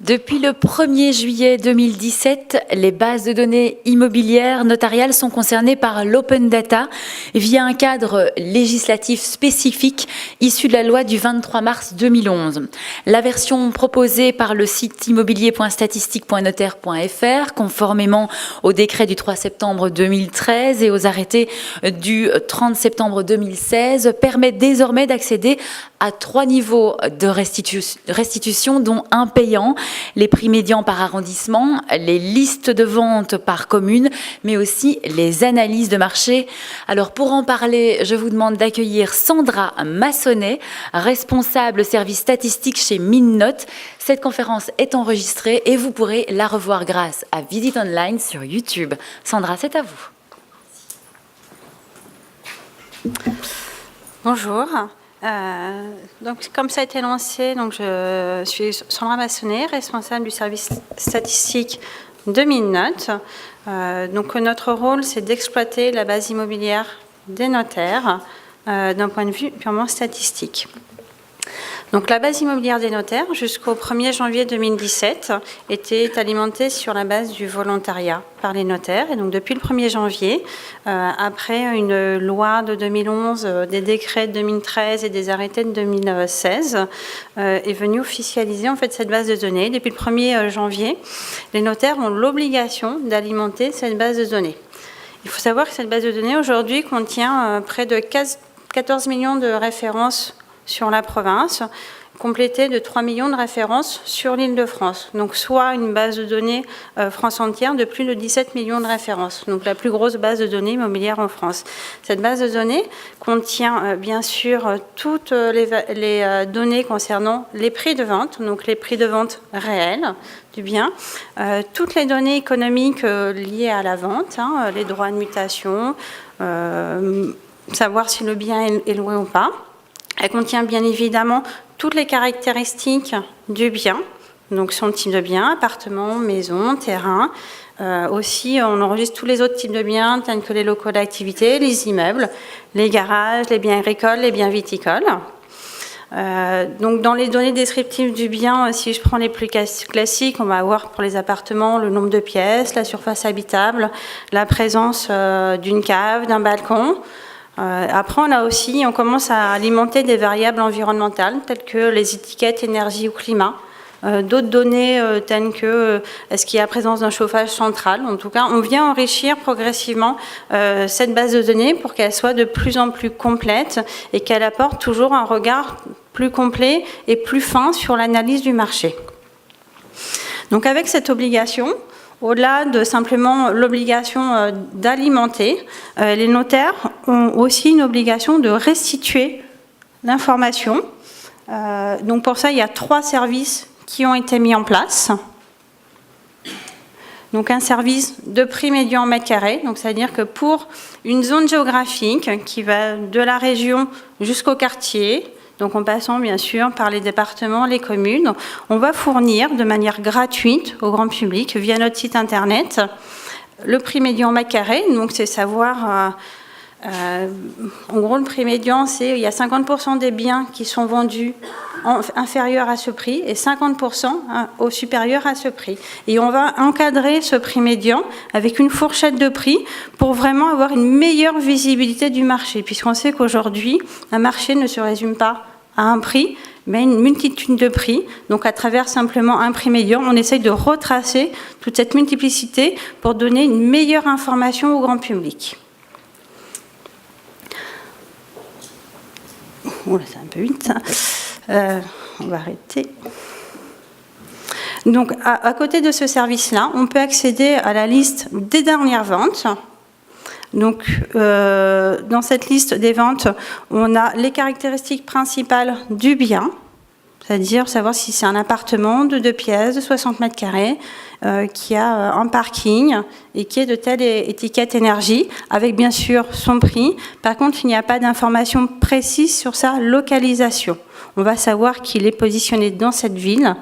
Depuis le 1er juillet 2017, les bases de données immobilières notariales sont concernées par l'open data via un cadre législatif spécifique issu de la loi du 23 mars 2011. La version proposée par le site immobilier.statistique.notaire.fr, conformément au décret du 3 septembre 2013 et aux arrêtés du 30 septembre 2016, permet désormais d'accéder à 3 niveaux de restitution, dont un payant, les prix médians par arrondissement, les listes de vente par commune, mais aussi les analyses de marché. Alors pour en parler, je vous demande d'accueillir Sandra Massonnet, responsable service statistique chez MinNote. Cette conférence est enregistrée et vous pourrez la revoir grâce à Visite Online sur YouTube. Sandra, c'est à vous. Bonjour. Donc, comme ça a été lancé, donc je suis Sandra Massonnet, responsable du service statistique de MinNote. Donc, notre rôle, c'est d'exploiter la base immobilière des notaires d'un point de vue purement statistique. Donc, la base immobilière des notaires, jusqu'au 1er janvier 2017, était alimentée sur la base du volontariat par les notaires. Et donc, depuis le 1er janvier, après une loi de 2011, des décrets de 2013 et des arrêtés de 2016, est venue officialiser en fait cette base de données. Depuis le 1er janvier, les notaires ont l'obligation d'alimenter cette base de données. Il faut savoir que cette base de données, aujourd'hui, contient près de 14 millions de références sur la province, complétée de 3 millions de références sur l'Île-de-France. Donc, soit une base de données France entière de plus de 17 millions de références. Donc, la plus grosse base de données immobilière en France. Cette base de données contient bien sûr toutes les données concernant les prix de vente, donc les prix de vente réels du bien, toutes les données économiques liées à la vente, les droits de mutation, savoir si le bien est loué ou pas. Elle contient bien évidemment toutes les caractéristiques du bien, donc son type de bien, appartement, maison, terrain. Aussi, on enregistre tous les autres types de biens, tels que les locaux d'activité, les immeubles, les garages, les biens agricoles, les biens viticoles. Donc, dans les données descriptives du bien, si je prends les plus classiques, on va avoir pour les appartements le nombre de pièces, la surface habitable, la présence d'une cave, d'un balcon. Après, on commence à alimenter des variables environnementales telles que les étiquettes énergie ou climat, d'autres données telles que est-ce qu'il y a présence d'un chauffage central. En tout cas, on vient enrichir progressivement cette base de données pour qu'elle soit de plus en plus complète et qu'elle apporte toujours un regard plus complet et plus fin sur l'analyse du marché. Donc, avec cette obligation, au-delà de simplement l'obligation d'alimenter, les notaires ont aussi une obligation de restituer l'information. Donc pour ça, il y a 3 services qui ont été mis en place. Donc un service de prix médian en mètre carré, donc c'est-à-dire que pour une zone géographique qui va de la région jusqu'au quartier, donc en passant bien sûr par les départements, les communes, on va fournir de manière gratuite au grand public via notre site internet le prix médian en mètre carré. Donc c'est savoir, en gros le prix médian, c'est il y a 50% des biens qui sont vendus inférieurs à ce prix et 50% au supérieur à ce prix. Et on va encadrer ce prix médian avec une fourchette de prix pour vraiment avoir une meilleure visibilité du marché, puisqu'on sait qu'aujourd'hui, un marché ne se résume pas à un prix, mais une multitude de prix. Donc, à travers simplement un prix médian, on essaye de retracer toute cette multiplicité pour donner une meilleure information au grand public. Oula, c'est un peu vite, ça. On va arrêter. Donc, à côté de ce service-là, on peut accéder à la liste des dernières ventes. Donc, dans cette liste des ventes, on a les caractéristiques principales du bien, c'est-à-dire savoir si c'est un appartement de 2 pièces, de 60 mètres carrés, qui a un parking et qui est de telle étiquette énergie, avec bien sûr son prix. Par contre, il n'y a pas d'information précise sur sa localisation. On va savoir qu'il est positionné dans cette ville,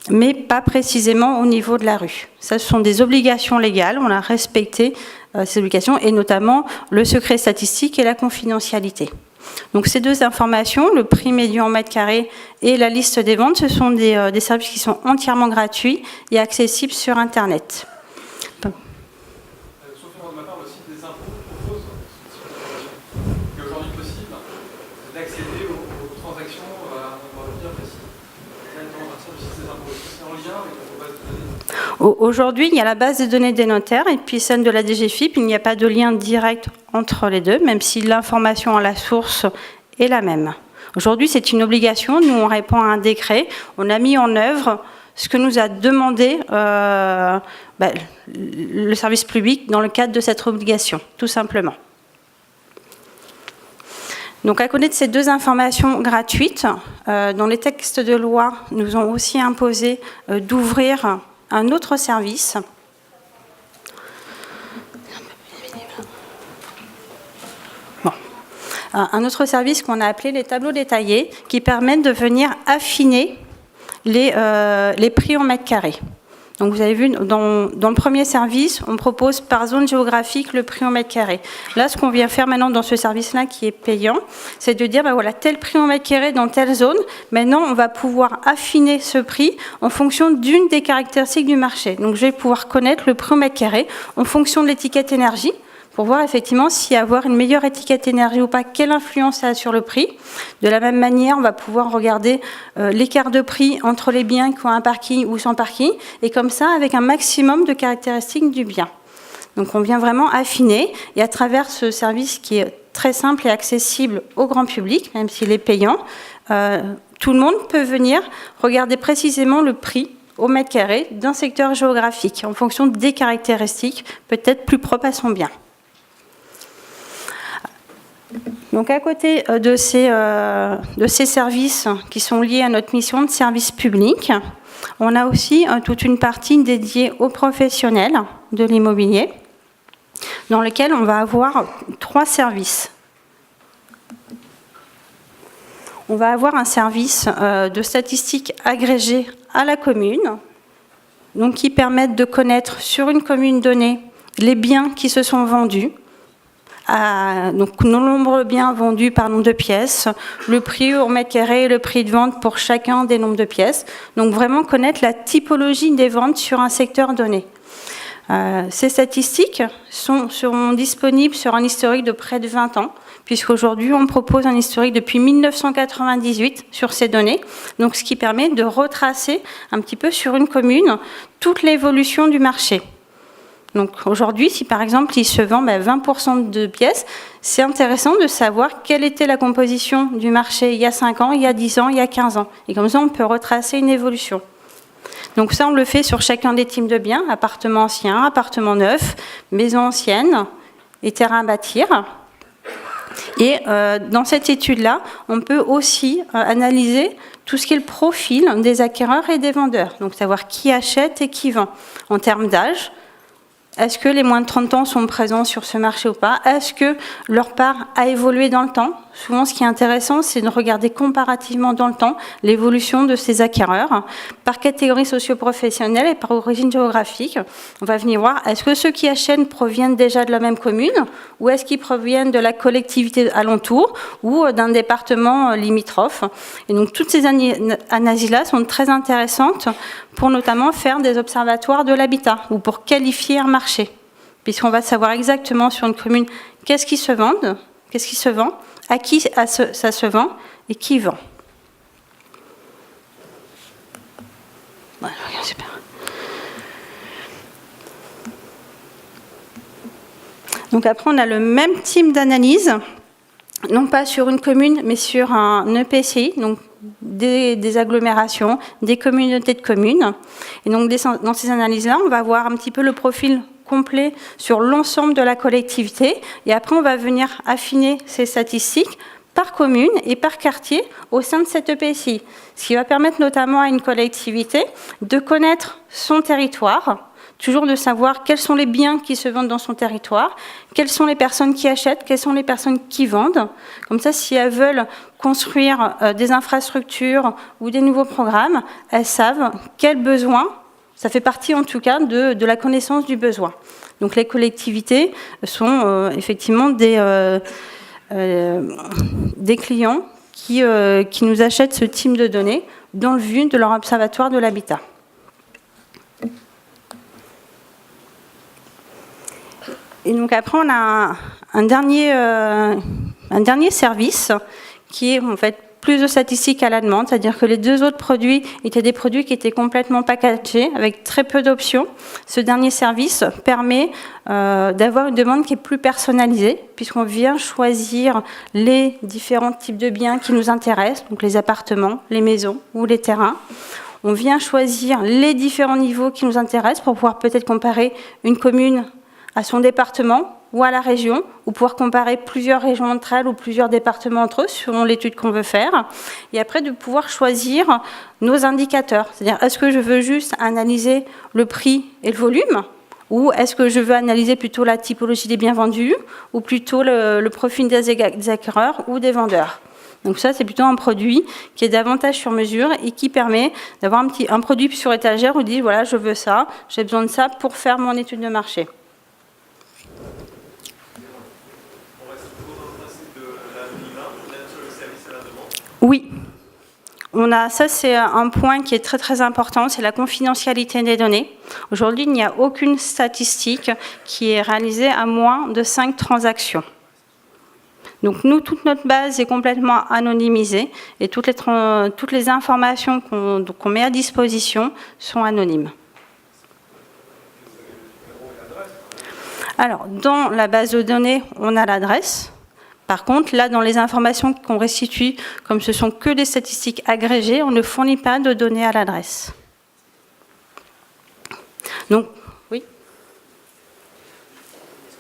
mais pas précisément au niveau de la rue. Ça, ce sont des obligations légales, on a respecté ces obligations, et notamment le secret statistique et la confidentialité. Donc ces deux informations, le prix médian en mètre carré et la liste des ventes, ce sont des services qui sont entièrement gratuits et accessibles sur Internet. Sauf erreur de ma part, le site des impôts propose il est aujourd'hui possible d'accéder aux transactions à un endroit bien précis, directement à partir du site des impôts. C'est en lien avec la base de données. Aujourd'hui, il y a la base des données des notaires et puis celle de la DGFiP. Il n'y a pas de lien direct entre les deux, même si l'information à la source est la même. Aujourd'hui, c'est une obligation. Nous, on répond à un décret. On a mis en œuvre ce que nous a demandé le service public dans le cadre de cette obligation, tout simplement. Donc, à côté de ces deux informations gratuites, dans les textes de loi, nous ont aussi imposé d'ouvrir un autre service. Un autre service qu'on a appelé les tableaux détaillés, qui permettent de venir affiner les prix en mètre carré. Donc vous avez vu, dans le premier service, on propose par zone géographique le prix en mètre carré. Là, ce qu'on vient faire maintenant dans ce service-là qui est payant, c'est de dire, voilà, tel prix en mètre carré dans telle zone. Maintenant, on va pouvoir affiner ce prix en fonction d'une des caractéristiques du marché. Donc je vais pouvoir connaître le prix au mètre carré en fonction de l'étiquette énergie, pour voir effectivement si avoir une meilleure étiquette énergie ou pas, quelle influence ça a sur le prix. De la même manière, on va pouvoir regarder l'écart de prix entre les biens qui ont un parking ou sans parking, et comme ça, avec un maximum de caractéristiques du bien. Donc on vient vraiment affiner, et à travers ce service qui est très simple et accessible au grand public, même s'il est payant, tout le monde peut venir regarder précisément le prix au mètre carré d'un secteur géographique, en fonction des caractéristiques peut-être plus propres à son bien. Donc à côté de ces services qui sont liés à notre mission de service public, on a aussi toute une partie dédiée aux professionnels de l'immobilier, dans lequel on va avoir 3 services. On va avoir un service de statistiques agrégées à la commune, donc qui permettent de connaître sur une commune donnée les biens qui se sont vendus, donc nos nombreux biens vendus par nombre de pièces, le prix au mètre carré et le prix de vente pour chacun des nombres de pièces. Donc vraiment connaître la typologie des ventes sur un secteur donné. Ces statistiques seront disponibles sur un historique de près de 20 ans, puisqu'aujourd'hui on propose un historique depuis 1998 sur ces données, donc ce qui permet de retracer un petit peu sur une commune toute l'évolution du marché. Donc aujourd'hui, si par exemple il se vend 20% de pièces, c'est intéressant de savoir quelle était la composition du marché il y a 5 ans, il y a 10 ans, il y a 15 ans. Et comme ça, on peut retracer une évolution. Donc ça, on le fait sur chacun des types de biens, appartements anciens, appartements neufs, maisons anciennes et terrains à bâtir. Et dans cette étude-là, on peut aussi analyser tout ce qui est le profil des acquéreurs et des vendeurs. Donc savoir qui achète et qui vend en termes d'âge. Est-ce que les moins de 30 ans sont présents sur ce marché ou pas? Est-ce que leur part a évolué dans le temps? Souvent, ce qui est intéressant, c'est de regarder comparativement dans le temps l'évolution de ces acquéreurs par catégorie socio-professionnelle et par origine géographique. On va venir voir, est-ce que ceux qui achètent proviennent déjà de la même commune ou est-ce qu'ils proviennent de la collectivité alentour ou d'un département limitrophe? Et donc, toutes ces analyses-là sont très intéressantes pour notamment faire des observatoires de l'habitat ou pour qualifier un marché, puisqu'on va savoir exactement sur une commune qu'est-ce qui se vend, à qui ça se vend et qui vend. Voilà, super. Donc après, on a le même type d'analyse, non pas sur une commune, mais sur un EPCI, donc des agglomérations, des communautés de communes. Et donc dans ces analyses-là, on va voir un petit peu le profil complet sur l'ensemble de la collectivité. Et après, on va venir affiner ces statistiques par commune et par quartier au sein de cette EPCI. Ce qui va permettre notamment à une collectivité de connaître son territoire, toujours de savoir quels sont les biens qui se vendent dans son territoire, quelles sont les personnes qui achètent, quelles sont les personnes qui vendent. Comme ça, si elles veulent construire des infrastructures ou des nouveaux programmes, elles savent quels besoins. Ça fait partie en tout cas de la connaissance du besoin. Donc les collectivités sont effectivement des clients qui nous achètent ce type de données dans le but de leur observatoire de l'habitat. Et donc après, on a un dernier service qui est en fait plus de statistiques à la demande, c'est-à-dire que les deux autres produits étaient des produits qui étaient complètement packagés avec très peu d'options. Ce dernier service permet d'avoir une demande qui est plus personnalisée, puisqu'on vient choisir les différents types de biens qui nous intéressent, donc les appartements, les maisons ou les terrains. On vient choisir les différents niveaux qui nous intéressent pour pouvoir peut-être comparer une commune à son département ou à la région, ou pouvoir comparer plusieurs régions entre elles ou plusieurs départements entre eux, selon l'étude qu'on veut faire. Et après, de pouvoir choisir nos indicateurs. C'est-à-dire, est-ce que je veux juste analyser le prix et le volume, ou est-ce que je veux analyser plutôt la typologie des biens vendus, ou plutôt le profil des acquéreurs ou des vendeurs. Donc ça, c'est plutôt un produit qui est davantage sur mesure et qui permet d'avoir un produit sur étagère où on dit, voilà, je veux ça, j'ai besoin de ça pour faire mon étude de marché. Oui, ça c'est un point qui est très très important, c'est la confidentialité des données. Aujourd'hui, il n'y a aucune statistique qui est réalisée à moins de 5 transactions. Donc nous, toute notre base est complètement anonymisée et toutes les informations qu'on met à disposition sont anonymes. Alors, dans la base de données, on a l'adresse. Par contre, là, dans les informations qu'on restitue, comme ce sont que des statistiques agrégées, on ne fournit pas de données à l'adresse. Donc, oui. Est-ce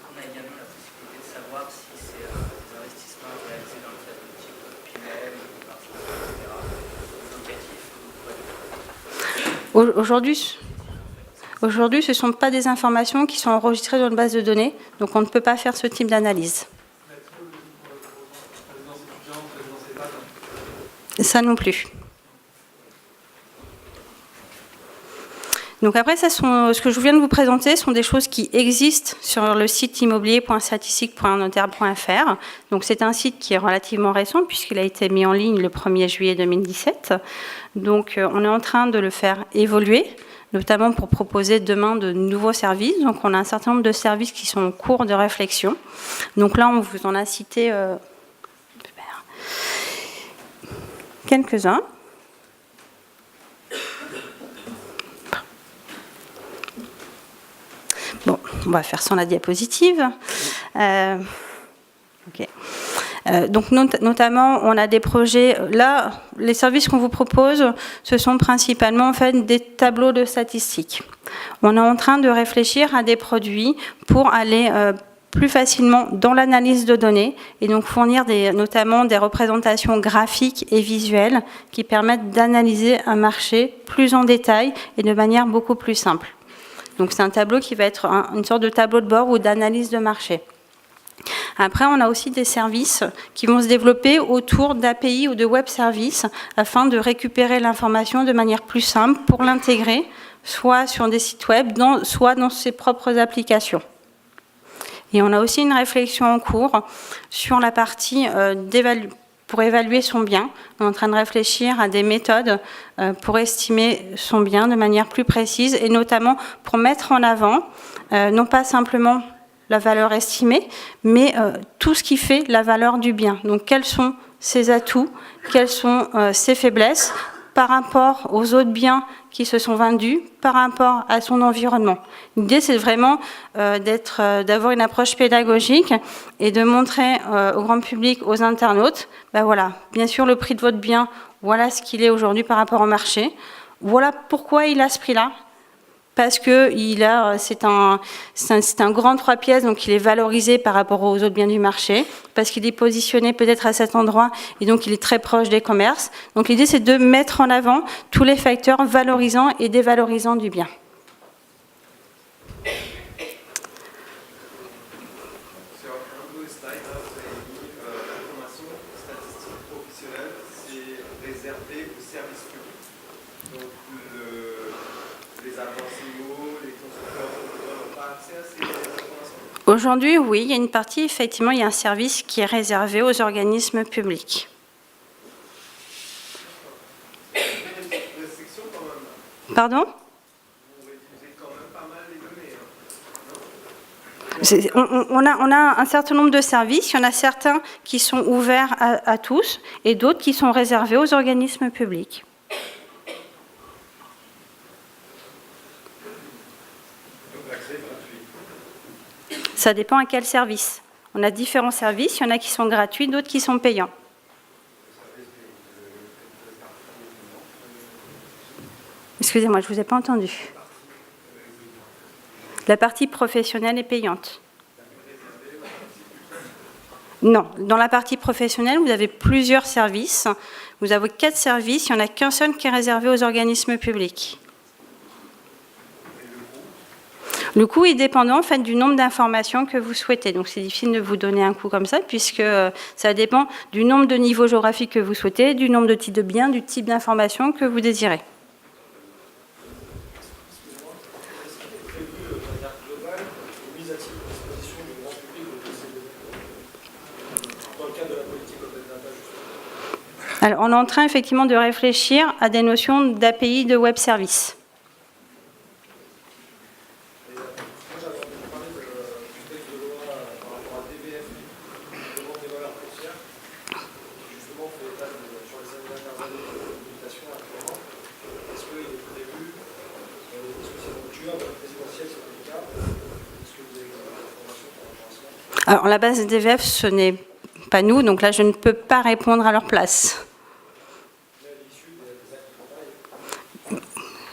qu'on a également la possibilité de savoir si c'est des investissements réalisés dans le cadre de type PNL, etc. Aujourd'hui, ce ne sont pas des informations qui sont enregistrées dans une base de données, donc on ne peut pas faire ce type d'analyse. Ça non plus. Donc après, ce que je viens de vous présenter sont des choses qui existent sur le site immobilier.statistique.notaire.fr. Donc c'est un site qui est relativement récent puisqu'il a été mis en ligne le 1er juillet 2017. Donc on est en train de le faire évoluer, notamment pour proposer demain de nouveaux services. Donc on a un certain nombre de services qui sont en cours de réflexion. Donc là, on vous en a cité quelques-uns. Bon, on va faire sans la diapositive. Ok. Donc notamment, on a des projets. Là, les services qu'on vous propose, ce sont principalement en fait des tableaux de statistiques. On est en train de réfléchir à des produits pour aller plus facilement dans l'analyse de données et donc fournir notamment des représentations graphiques et visuelles qui permettent d'analyser un marché plus en détail et de manière beaucoup plus simple. Donc c'est un tableau qui va être une sorte de tableau de bord ou d'analyse de marché. Après, on a aussi des services qui vont se développer autour d'API ou de web services afin de récupérer l'information de manière plus simple pour l'intégrer soit sur des sites web, soit dans ses propres applications. Et on a aussi une réflexion en cours sur la partie pour évaluer son bien. On est en train de réfléchir à des méthodes pour estimer son bien de manière plus précise et notamment pour mettre en avant, non pas simplement la valeur estimée, mais tout ce qui fait la valeur du bien. Donc quels sont ses atouts, quelles sont ses faiblesses par rapport aux autres biens qui se sont vendus, par rapport à son environnement. L'idée, c'est vraiment d'avoir une approche pédagogique et de montrer au grand public, aux internautes, ben voilà, bien sûr, le prix de votre bien, voilà ce qu'il est aujourd'hui par rapport au marché. Voilà pourquoi il a ce prix-là. Parce que c'est un grand 3 pièces, donc il est valorisé par rapport aux autres biens du marché, parce qu'il est positionné peut-être à cet endroit, et donc il est très proche des commerces. Donc l'idée, c'est de mettre en avant tous les facteurs valorisants et dévalorisants du bien. Sur un de vos slides, vous avez mis l'information statistique professionnelle, c'est réservé au service public. Donc les agences IMO, les constructeurs n'ont pas accès à ces informations. Aujourd'hui, oui, il y a une partie, effectivement, il y a un service qui est réservé aux organismes publics. Pardon ? On a un certain nombre de services. Il y en a certains qui sont ouverts à tous et d'autres qui sont réservés aux organismes publics. Ça dépend à quel service. On a différents services. Il y en a qui sont gratuits, d'autres qui sont payants. Excusez-moi, je ne vous ai pas entendu. La partie professionnelle est payante. Non, dans la partie professionnelle, vous avez plusieurs services. Vous avez 4 services, il n'y en a qu'un seul qui est réservé aux organismes publics. Le coût est dépendant en fait, du nombre d'informations que vous souhaitez. Donc c'est difficile de vous donner un coût comme ça, puisque ça dépend du nombre de niveaux géographiques que vous souhaitez, du nombre de types de biens, du type d'information que vous désirez. Alors, on est en train effectivement de réfléchir à des notions d'API de web service. Alors, la base DVF, ce n'est pas nous, donc là, je ne peux pas répondre à leur place.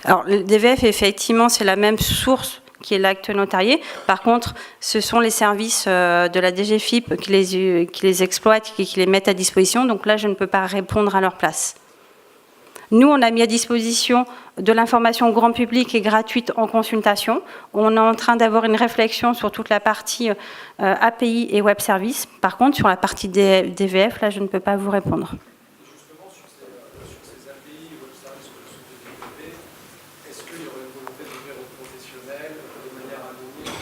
Alors, le DVF, effectivement, c'est la même source qui est l'acte notarié. Par contre, ce sont les services de la DGFiP qui les exploitent et qui les mettent à disposition. Donc là, je ne peux pas répondre à leur place. Nous, on a mis à disposition de l'information grand public et gratuite en consultation. On est en train d'avoir une réflexion sur toute la partie API et web service. Par contre, sur la partie DVF, là, je ne peux pas vous répondre. Justement, sur ces API et web services que vous souhaitez développer, est-ce qu'il y aurait une volonté d'ouvrir aux professionnels de manière anonyme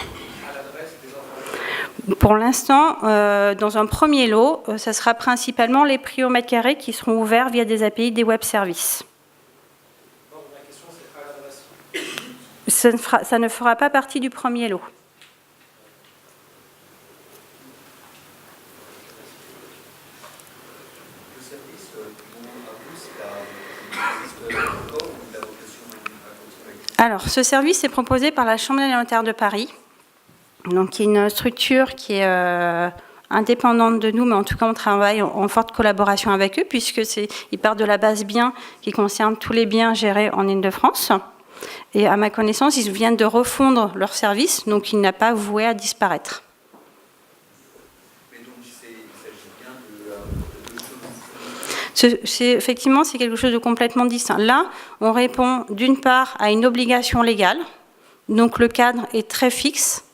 à l'adresse des informations ? Pour l'instant, dans un premier lot, ce sera principalement les prix au mètre carré qui seront ouverts via des API des web services. Non, ma question, c'est à l'adresse. Ça ne fera pas partie du premier lot. Le service dont à vous, c'est existe encore ou la vocation à continuer? Alors, ce service est proposé par la Chambre alimentaire de Paris. Donc, qui est une structure qui est indépendante de nous, mais en tout cas, on travaille en forte collaboration avec eux, puisqu'ils partent de la base biens qui concerne tous les biens gérés en Île-de-France. Et à ma connaissance, ils viennent de refondre leur service, donc il n'a pas voué à disparaître. Mais donc, il s'agit bien de deux choses. Effectivement, c'est quelque chose de complètement distinct. Là, on répond d'une part à une obligation légale, donc le cadre est très fixe.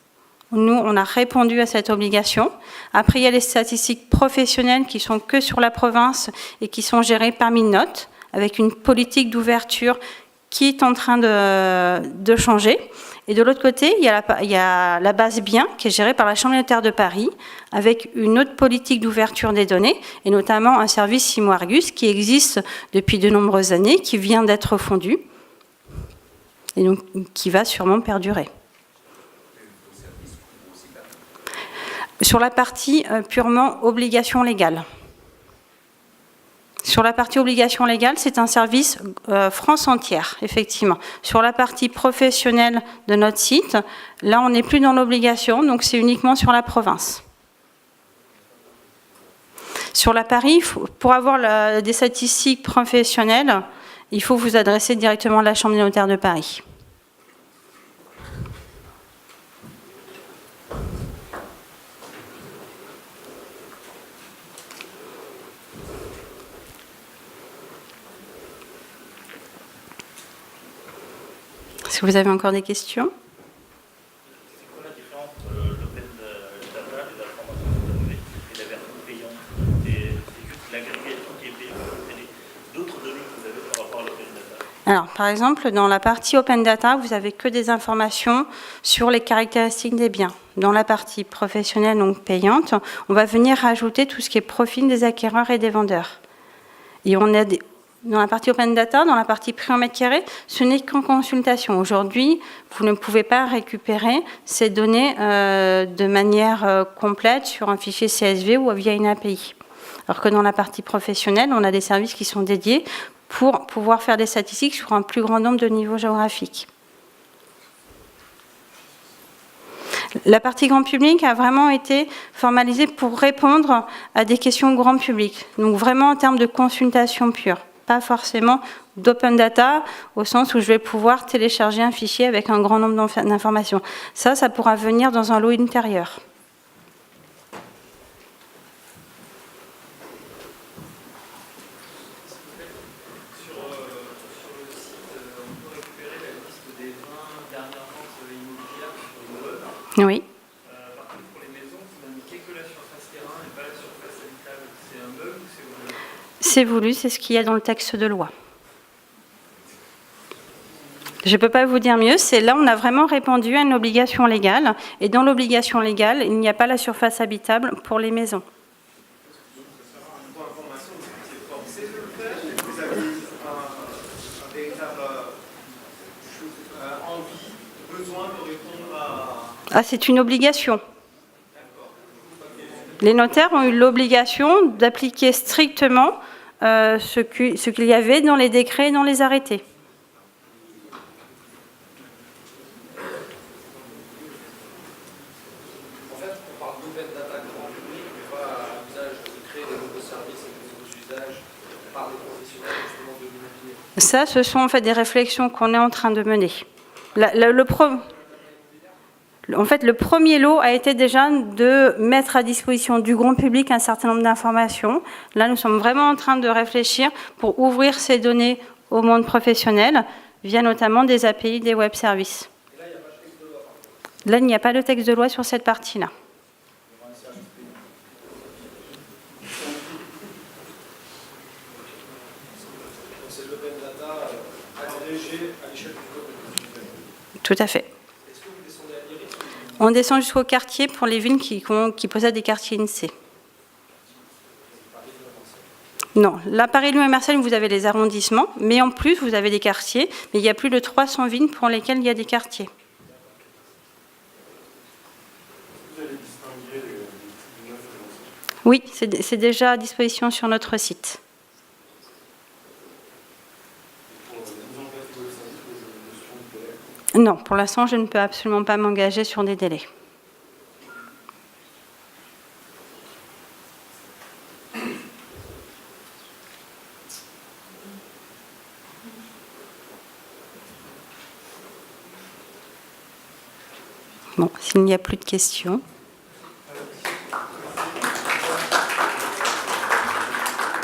Nous, on a répondu à cette obligation. Après, il y a les statistiques professionnelles qui sont que sur la province et qui sont gérées par Minote, avec une politique d'ouverture qui est en train de changer. Et de l'autre côté, il y a la base biens qui est gérée par la Chambre alimentaire de Paris, avec une autre politique d'ouverture des données, et notamment un service Simo-Argus qui existe depuis de nombreuses années, qui vient d'être fondu, et donc qui va sûrement perdurer. Sur la partie purement obligation légale. Sur la partie obligation légale, c'est un service France entière, effectivement. Sur la partie professionnelle de notre site, là, on n'est plus dans l'obligation, donc c'est uniquement sur la province. Sur la Paris, pour avoir des statistiques professionnelles, il faut vous adresser directement à la Chambre des notaires de Paris. Est-ce que vous avez encore des questions? C'est quoi la différence entre l'open data et la formation que vous avez et la version payante? C'est juste l'agrégation qui est payante, c'est d'autres données que vous avez par rapport à l'open data? Alors, Par exemple, dans la partie Open Data, vous n'avez que des informations sur les caractéristiques des biens. Dans la partie professionnelle, donc payante, on va venir rajouter tout ce qui est profil des acquéreurs et des vendeurs. Et on a dans la partie Open Data, dans la partie prix en mètre carré, ce n'est qu'en consultation. Aujourd'hui, vous ne pouvez pas récupérer ces données de manière complète sur un fichier CSV ou via une API. Alors que dans la partie professionnelle, on a des services qui sont dédiés pour pouvoir faire des statistiques sur un plus grand nombre de niveaux géographiques. La partie grand public a vraiment été formalisée pour répondre à des questions grand public. Donc vraiment en termes de consultation pure, pas forcément d'open data au sens où je vais pouvoir télécharger un fichier avec un grand nombre d'informations. Ça pourra venir dans un lot intérieur. Oui. Par contre, pour les maisons, vous indiquez que la surface terrain et pas la surface habitable. C'est un bug ou c'est voulu? C'est voulu, c'est ce qu'il y a dans le texte de loi. Je ne peux pas vous dire mieux, c'est là on a vraiment répondu à une obligation légale. Et dans l'obligation légale, il n'y a pas la surface habitable pour les maisons. Pour information, vous étiez forcé de le faire et vous avez un véritable envie, besoin de répondre à... Ah, c'est une obligation. Les notaires ont eu l'obligation d'appliquer strictement ce qu'il y avait dans les décrets et dans les arrêtés. En fait, on parle d'open data grand public, mais pas à l'usage de créer des nouveaux services et des nouveaux usages par des professionnels justement de l'immobilier. Ça, ce sont en fait des réflexions qu'on est en train de mener. En fait, le premier lot a été déjà de mettre à disposition du grand public un certain nombre d'informations. Là, nous sommes vraiment en train de réfléchir pour ouvrir ces données au monde professionnel via notamment des API, des web services. Là, il n'y a pas de texte de loi sur cette partie-là. C'est l'open data agrégé à l'échelle du code. Tout à fait. On descend jusqu'au quartier pour les villes qui possèdent des quartiers INSEE. Non, là, Paris, Lyon et Marseille, vous avez les arrondissements, mais en plus, vous avez des quartiers, mais il y a plus de 300 villes pour lesquelles il y a des quartiers. Vous allez distinguer les 9 et Oui, c'est déjà à disposition sur notre site. Non, pour l'instant, je ne peux absolument pas m'engager sur des délais. Bon, s'il n'y a plus de questions.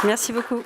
Merci beaucoup.